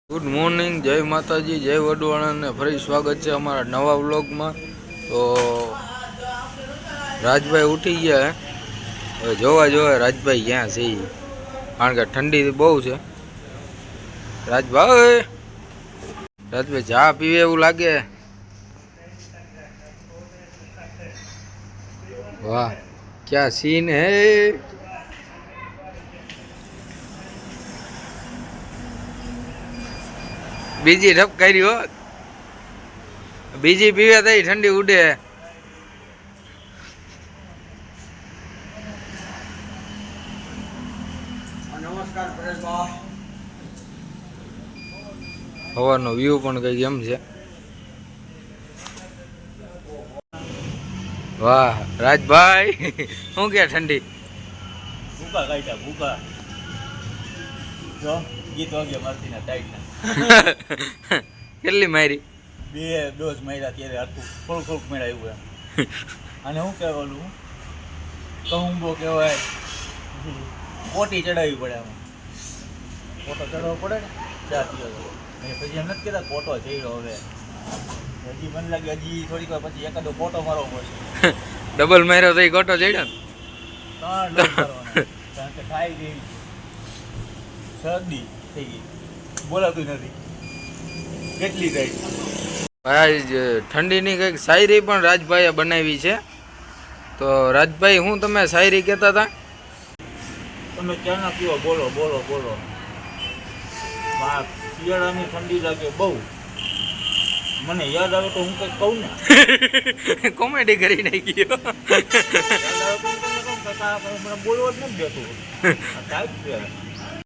Good morning, જય માતાજી, જય વડવાણાને ફરી સ્વાગત છે અમારા નવા વ્લોગમાં। તો રાજભાઈ ઉઠી ગયા હવે જોવા રાજભાઈ ક્યાં છે, કારણ કે ઠંડી બહુ છે। રાજભાઈ ચા પીવે એવું લાગે। વાહ ક્યાં સીન હે। બીજી ઠપકારી હો, બીજી પીવે તો ઠંડી ઉડે। નમસ્કાર પરેશભાઈ, હવાનો વ્યૂ પણ કઈ એમ છે। વાહ રાજભાઈ શું કે ઠંડી ભૂકા કાઢ્યા ભૂકા જો ગીત વાગ્યો મારતી ના ટાઈટ ના કેટલી મારી 2 ડોઝ માર્યા ત્યારે આખું થોડુંક મેળા એવું એમ। અને શું કહેવાનું કહુંબો કહેવાય, કોટી ચડાવવી પડે, આમાં કોટો ચડાવવો પડે ને 4 દિવસ પછી એમ નથી કહેતા કોટો જઈડો। હવે હજી મને લાગે હજી થોડીક વાર પછી એકાદો કોટો મારવો પડશે। ડબલ માર્યો તો કોટો જઈડો ને 3 ડોઝ મારવાના, કારણ કે ખાઈ ગઈ શરદી થઈ ગઈ, બોલાતું નથી કેટલી થઈ। ભાઈ ઠંડીની કંઈક શાયરી પણ રાજભાઈએ બનાવી છે। તો રાજભાઈ હું તમે શાયરી કહેતા હતા? તમે ક્યાંના કયો બોલો બોલો બોલો। શિયાળાની ઠંડી લાગે બહુ, મને યાદ આવે તો હું કંઈક કહું ને। કોમેડી કરી નાખી યાદ આવે તો મને બોલવા જ નથી દેતું ટાઈપ છે।